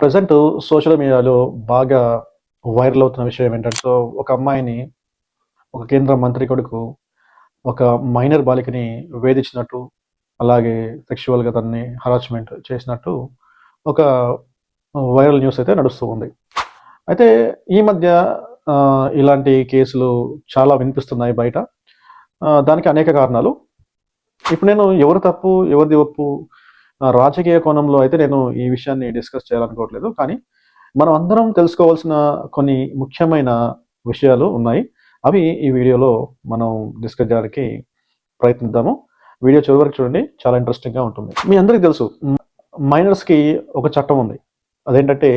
Present social మీడియాలో బాగా viral అవుతున్న విషయం ఏంటంటే, ఒక అమ్మాయిని ఒక కేంద్ర మంత్రి కొడుకు ఒక మైనర్ బాలికని వేధించినట్టు, అలాగే సెక్షువల్‌గా తనని హరాస్మెంట్ చేసినట్టు ఒక వైరల్ న్యూస్ అయితే నడుస్తూ ఉంది. అయితే ఈ మధ్య ఇలాంటి కేసులు చాలా వినిపిస్తున్నాయి బయట. దానికి అనేక కారణాలు. ఇప్పుడు నేను ఎవరు తప్పు, ఎవరిది ఒప్పు రాజకీయ కోణంలో అయితే నేను ఈ విషయాన్ని డిస్కస్ చేయాలనుకోవట్లేదు. కానీ మనం అందరం తెలుసుకోవాల్సిన కొన్ని ముఖ్యమైన విషయాలు ఉన్నాయి. అవి ఈ వీడియోలో మనం డిస్కస్ చేయడానికి ప్రయత్నిద్దాము. వీడియో చివరి వరకు చూడండి. చాలా ఇంట్రెస్టింగ్‌గా ఉంటుంది. మీ అందరికీ తెలుసు మైనర్స్‌కి ఒక చట్టం ఉంది. అదేంటంటే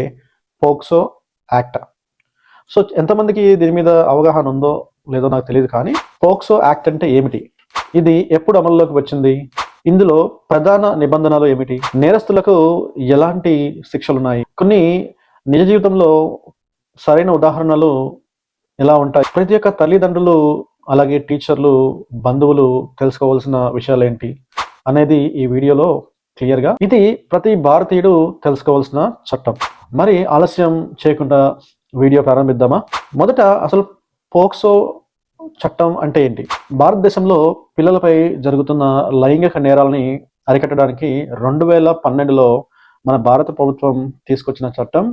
పోక్సో యాక్ట్. ఎంతమందికి దీని మీద అవగాహన ఉందో లేదో నాకు తెలీదు, కానీ పోక్సో యాక్ట్ అంటే ఏమిటి? ఇది ఎప్పుడు అమల్లోకి వచ్చింది? ఇందులో ప్రధాన నిబంధనలు ఏమిటి? నేరస్తులకు ఎలాంటి శిక్షలున్నాయి? కొన్ని నిజ జీవితంలో సరైన ఉదాహరణలు ఎలా ఉంటాయి? ప్రతి ఒక్క తల్లిదండ్రులు, అలాగే టీచర్లు, బంధువులు తెలుసుకోవాల్సిన విషయాలేంటి అనేది ఈ వీడియోలో క్లియర్‌గా. ఇది ప్రతి భారతీయుడు తెలుసుకోవాల్సిన చట్టం. మరి ఆలస్యం చేయకుండా వీడియో ప్రారంభిద్దామా? మొదట అసలు పోక్సో చట్టం అంటే ఏంటి? భారతదేశంలో పిల్లలపై జరుగుతున్న లైంగిక నేరాలని అరికట్టడానికి 2012లో మన భారత ప్రభుత్వం తీసుకొచ్చిన చట్టం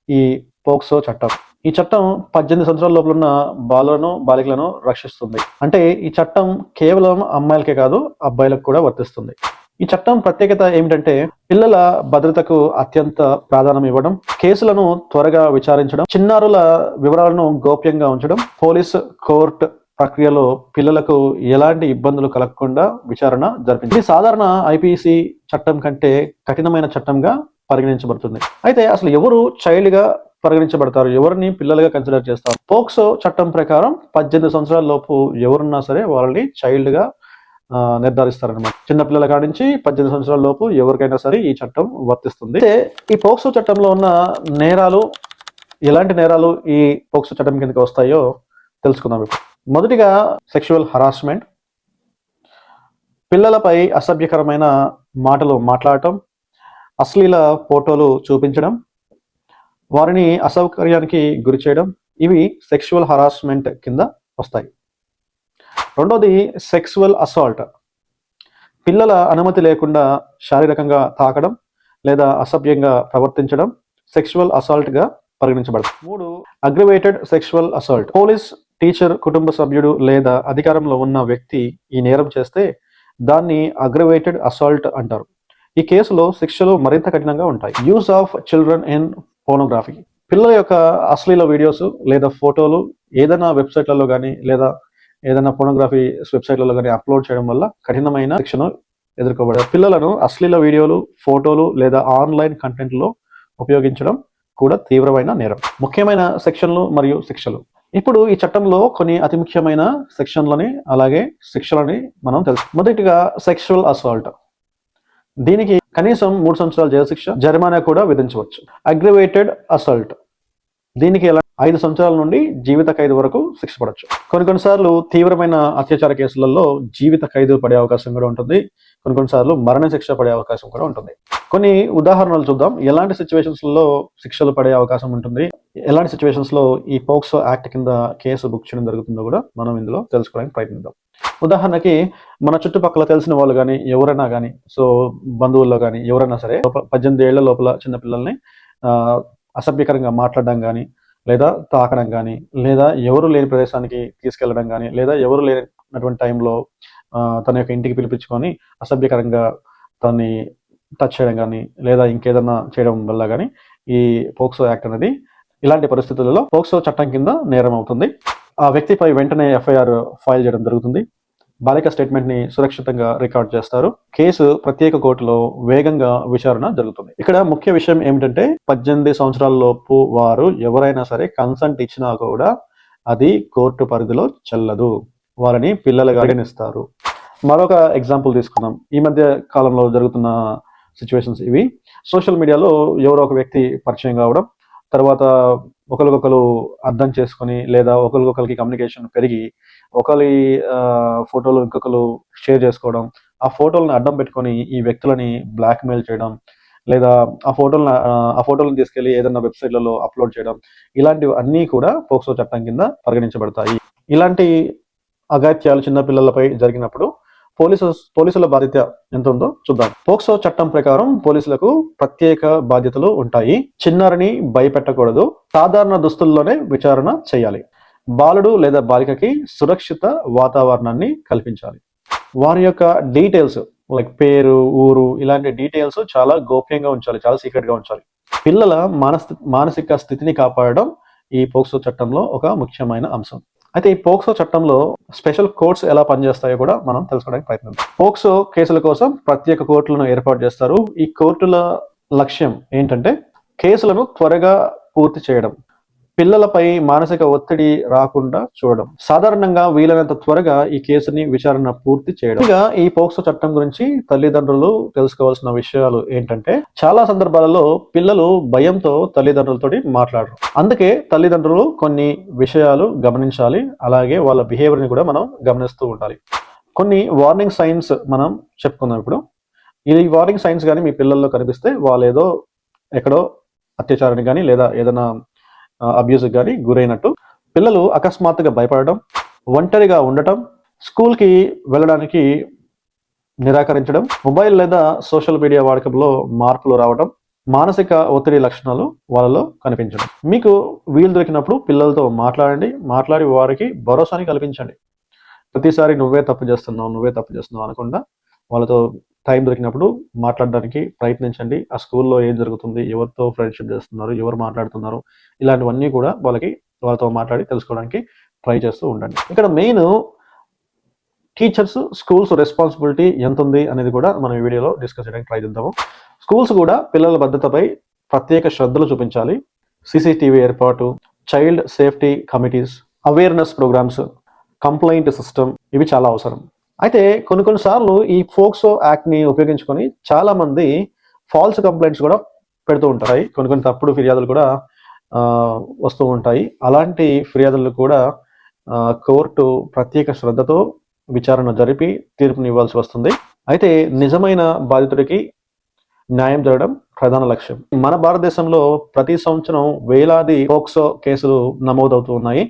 ఈ పోక్సో చట్టం. ఈ చట్టం 18 సంవత్సరాల లోపల ఉన్న బాలికలను రక్షిస్తుంది. అంటే ఈ చట్టం కేవలం అమ్మాయిలకే కాదు, అబ్బాయిలకు కూడా వర్తిస్తుంది. ఈ చట్టం ప్రత్యేకత ఏమిటంటే పిల్లల భద్రతకు అత్యంత ప్రాధాన్యం ఇవ్వడం, కేసులను త్వరగా విచారించడం, చిన్నారుల వివరాలను గోప్యంగా ఉంచడం, పోలీస్ కోర్టు ప్రక్రియలో పిల్లలకు ఎలాంటి ఇబ్బందులు కలగకుండా విచారణ జరిపింది. ఇది సాధారణ ఐపీసీ చట్టం కంటే కఠినమైన చట్టంగా పరిగణించబడుతుంది. అయితే అసలు ఎవరు చైల్డ్గా పరిగణించబడతారు? ఎవరిని పిల్లలుగా కన్సిడర్ చేస్తారు? పోక్సో చట్టం ప్రకారం 18 సంవత్సరాల లోపు ఎవరున్నా సరే వాళ్ళని చైల్డ్గా నిర్ధారిస్తారనమాట. చిన్నపిల్లల కాడి నుంచి 18 సంవత్సరాల లోపు ఎవరికైనా సరే ఈ చట్టం వర్తిస్తుంది. అయితే ఈ పోక్సో చట్టంలో ఉన్న నేరాలు, ఎలాంటి నేరాలు ఈ పోక్సో చట్టం కిందకి వస్తాయో తెలుసుకుందాం ఇప్పుడు. మొదటిగా సెక్షువల్ హరాస్మెంట్. పిల్లలపై అసభ్యకరమైన మాటలు మాట్లాడటం, అశ్లీల ఫోటోలు చూపించడం, వారిని అసౌకర్యానికి గురి చేయడం, ఇవి సెక్షువల్ హరాస్మెంట్ కింద వస్తాయి. రెండోది సెక్సువల్ అసాల్ట్. పిల్లల అనుమతి లేకుండా శారీరకంగా తాకడం లేదా అసభ్యంగా ప్రవర్తించడం సెక్షువల్ అసాల్ట్గా పరిగణించబడుతుంది. 3 aggravated sexual assault. Police, teacher, కుటుంబ సభ్యుడు లేదా అధికారంలో ఉన్న వ్యక్తి ఈ నేరం చేస్తే దాన్ని అగ్రివేటెడ్ అసాల్ట్ అంటారు. ఈ కేసులో శిక్షలు మరింత కఠినంగా ఉంటాయి. Use of children in pornography. పిల్లల యొక్క అశ్లీల వీడియోస్ లేదా ఫోటోలు ఏదైనా వెబ్సైట్లలో కానీ లేదా ఏదైనా పోర్నోగ్రఫీ వెబ్సైట్లలో కానీ అప్లోడ్ చేయడం వల్ల కఠినమైన శిక్షను ఎదుర్కోబడతారు. పిల్లలను అశ్లీల వీడియోలు, ఫోటోలు లేదా ఆన్లైన్ కంటెంట్లో ఉపయోగించడం కూడా తీవ్రమైన నేరం. ముఖ్యమైన సెక్షన్లు మరియు శిక్షలు. ఇప్పుడు ఈ చట్టంలో కొన్ని అతి ముఖ్యమైన సెక్షన్లని అలాగే శిక్షలని మనం తెలుసు. మొదటిగా సెక్షువల్ అసాల్ట్. దీనికి కనీసం 3 సంవత్సరాల జైలు శిక్ష, జరిమానా కూడా విధించవచ్చు. Aggravated assault. దీనికి 5 సంవత్సరాల నుండి జీవిత ఖైదు వరకు శిక్ష పడవచ్చు. కొన్నిసార్లు తీవ్రమైన అత్యాచార కేసులలో జీవిత ఖైదు పడే అవకాశం కూడా ఉంటుంది. కొన్నిసార్లు మరణ శిక్ష పడే అవకాశం కూడా ఉంటుంది. కొన్ని ఉదాహరణలు చూద్దాం. ఎలాంటి సిచ్యువేషన్స్లో శిక్షలు పడే అవకాశం ఉంటుంది, ఎలాంటి సిచ్యువేషన్స్లో ఈ పోక్సో యాక్ట్ కింద కేసు బుక్ చేయడం జరుగుతుందో కూడా మనం ఇందులో తెలుసుకోవడానికి ప్రయత్నిద్దాం. ఉదాహరణకి మన చుట్టుపక్కల తెలిసిన వాళ్ళు కానీ ఎవరైనా కానీ, బంధువుల్లో కానీ ఎవరైనా సరే 18 ఏళ్ల లోపల చిన్నపిల్లల్ని అసభ్యకరంగా మాట్లాడడం కానీ, లేదా తాకడం కానీ, లేదా ఎవరు లేని ప్రదేశానికి తీసుకెళ్లడం కానీ, లేదా ఎవరు లేనటువంటి టైంలో తన యొక్క ఇంటికి పిలిపించుకొని అసభ్యకరంగా తనని టచ్ చేయడం కానీ, లేదా ఇంకేదన్నా చేయడం వల్ల కానీ ఈ పోక్సో యాక్ట్ అనేది ఇలాంటి పరిస్థితులలో పోక్సో చట్టం కింద నేరం అవుతుంది. ఆ వ్యక్తిపై వెంటనే ఎఫ్ఐఆర్ ఫైల్ చేయడం జరుగుతుంది. బాలిక స్టేట్మెంట్ని సురక్షితంగా రికార్డ్ చేస్తారు. కేసు ప్రత్యేక కోర్టులో వేగంగా విచారణ జరుగుతుంది. ఇక్కడ ముఖ్య విషయం ఏమిటంటే 18 సంవత్సరాల లోపు వారు ఎవరైనా సరే కన్సెంట్ ఇచ్చినా కూడా అది కోర్టు పరిధిలో చెల్లదు. వారిని పిల్లలుగా పరిగణిస్తారు. మరొక ఎగ్జాంపుల్ తీసుకుందాం. ఈ మధ్య కాలంలో జరుగుతున్న సిచ్యువేషన్స్ ఇవి. సోషల్ మీడియాలో ఎవరో ఒక వ్యక్తి పరిచయం కావడం, తర్వాత ఒకరికొకరు అర్థం చేసుకొని లేదా ఒకరికొకరికి కమ్యూనికేషన్ పెరిగి ఒకరి ఫోటోలు ఇంకొకరు షేర్ చేసుకోవడం, ఆ ఫోటోలను అడ్డం పెట్టుకొని ఈ వ్యక్తులని బ్లాక్మెయిల్ చేయడం, లేదా ఆ ఫోటోలను తీసుకెళ్లి ఏదైనా వెబ్సైట్లలో అప్లోడ్ చేయడం, ఇలాంటివి అన్నీ కూడా పోక్సో చట్టం కింద పరిగణించబడతాయి. ఇలాంటి అఘాయిత్యాలు చిన్న పిల్లలపై జరిగినప్పుడు పోలీసుల బాధ్యత ఎంత ఉందో చూద్దాం. పోక్సో చట్టం ప్రకారం పోలీసులకు ప్రత్యేక బాధ్యతలు ఉంటాయి. చిన్నారిని భయపెట్టకూడదు. సాధారణ దుస్తుల్లోనే విచారణ చేయాలి. బాలుడు లేదా బాలికకి సురక్షిత వాతావరణాన్ని కల్పించాలి. వారి యొక్క డీటెయిల్స్ లైక్ పేరు, ఊరు, ఇలాంటి డీటెయిల్స్ చాలా గోప్యంగా ఉంచాలి, చాలా సీక్రెట్ గా ఉంచాలి. పిల్లల మానసిక స్థితిని కాపాడడం ఈ పోక్సో చట్టంలో ఒక ముఖ్యమైన అంశం. అయితే ఈ పోక్సో చట్టంలో స్పెషల్ కోర్ట్స్ ఎలా పనిచేస్తాయో కూడా మనం తెలుసుకోవడానికి ప్రయత్నిద్దాం. పోక్సో కేసుల కోసం ప్రత్యేక కోర్టులను ఏర్పాటు చేస్తారు. ఈ కోర్టుల లక్ష్యం ఏంటంటే కేసులను త్వరగా పూర్తి చేయడం, పిల్లలపై మానసిక ఒత్తిడి రాకుండా చూడడం, సాధారణంగా వీలైనంత త్వరగా ఈ కేసుని విచారణ పూర్తి చేయడం. ఇక ఈ పోక్సో చట్టం గురించి తల్లిదండ్రులు తెలుసుకోవాల్సిన విషయాలు ఏంటంటే చాలా సందర్భాలలో పిల్లలు భయంతో తల్లిదండ్రులతోటి మాట్లాడరు. అందుకే తల్లిదండ్రులు కొన్ని విషయాలు గమనించాలి. అలాగే వాళ్ళ బిహేవియర్ని కూడా మనం గమనిస్తూ ఉండాలి. కొన్ని వార్నింగ్ సైన్స్ మనం చెప్పుకుందాం. ఇప్పుడు ఈ వార్నింగ్ సైన్స్ కానీ మీ పిల్లల్లో కనిపిస్తే వాళ్ళు ఏదో ఎక్కడో అత్యాచారానికి కానీ లేదా ఏదైనా అబ్యూస్ కానీ గురైనట్టు, పిల్లలు అకస్మాత్తుగా భయపడడం, ఒంటరిగా ఉండటం, స్కూల్కి వెళ్ళడానికి నిరాకరించడం, మొబైల్ లేదా సోషల్ మీడియా వాడకంలో మార్పులు రావడం, మానసిక ఒత్తిడి లక్షణాలు వాళ్ళలో కనిపించడం. మీకు వీలు దొరికినప్పుడు పిల్లలతో మాట్లాడి వారికి భరోసాని కల్పించండి. ప్రతిసారి నువ్వే తప్పు చేస్తున్నావు అనకుండా వాళ్ళతో టైం దొరికినప్పుడు మాట్లాడడానికి ప్రయత్నించండి. ఆ స్కూల్లో ఏం జరుగుతుంది, ఎవరితో ఫ్రెండ్షిప్ చేస్తున్నారు, ఎవరు మాట్లాడుతున్నారు, ఇలాంటివన్నీ కూడా వాళ్ళతో మాట్లాడి తెలుసుకోవడానికి ట్రై చేస్తూ ఉండండి. ఇక్కడ మెయిన్ టీచర్స్, స్కూల్స్ రెస్పాన్సిబిలిటీ ఎంత ఉంది అనేది కూడా మనం ఈ వీడియోలో డిస్కస్ చేయడానికి ట్రై చేద్దాము. స్కూల్స్ కూడా పిల్లల భద్రతపై ప్రత్యేక శ్రద్ధలు చూపించాలి. సీసీటీవీ ఏర్పాటు, child safety committees, awareness programmes, complaint system, ఇవి చాలా అవసరం. అయితే కొన్నిసార్లు ఈ పోక్సో యాక్ట్ని ఉపయోగించుకొని చాలా మంది ఫాల్స్ కంప్లైంట్స్ కూడా పెడుతూ ఉంటాయి. కొన్ని తప్పుడు ఫిర్యాదులు కూడా వస్తూ ఉంటాయి. అలాంటి ఫిర్యాదులు కూడా కోర్టు ప్రత్యేక శ్రద్ధతో విచారణ జరిపి తీర్పునివ్వాల్సి వస్తుంది. అయితే నిజమైన బాధితుడికి న్యాయం జరగడం ప్రధాన లక్ష్యం. మన భారతదేశంలో ప్రతి సంవత్సరం వేలాది పోక్సో కేసులు నమోదవుతూ ఉన్నాయి.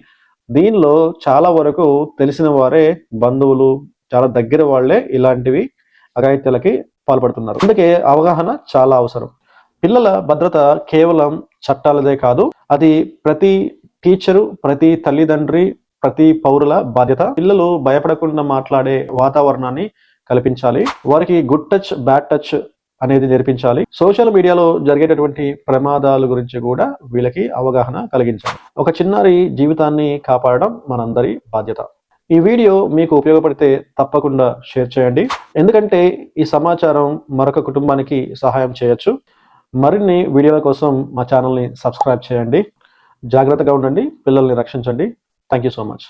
దీనిలో చాలా వరకు తెలిసిన వారే, బంధువులు, చాలా దగ్గర వాళ్లే ఇలాంటివి అఘాయిత్యాలకి పాల్పడుతున్నారు. అందుకే అవగాహన చాలా అవసరం. పిల్లల భద్రత కేవలం చట్టాలదే కాదు, అది ప్రతి టీచరు, ప్రతి తల్లిదండ్రి, ప్రతి పౌరుల బాధ్యత. పిల్లలు భయపడకుండా మాట్లాడే వాతావరణాన్ని కల్పించాలి. వారికి గుడ్ టచ్, బ్యాడ్ టచ్ అనేది నేర్పించాలి. సోషల్ మీడియాలో జరిగేటటువంటి ప్రమాదాల గురించి కూడా వీళ్ళకి అవగాహన కలిగించాలి. ఒక చిన్నారి జీవితాన్ని కాపాడడం మనందరి బాధ్యత. ఈ వీడియో మీకు ఉపయోగపడితే తప్పకుండా షేర్ చేయండి. ఎందుకంటే ఈ సమాచారం మరొక కుటుంబానికి సహాయం చేయొచ్చు. మరిన్ని వీడియోల కోసం మా ఛానల్ని సబ్స్క్రైబ్ చేయండి. జాగ్రత్తగా ఉండండి, పిల్లల్ని రక్షించండి. Thank you so much.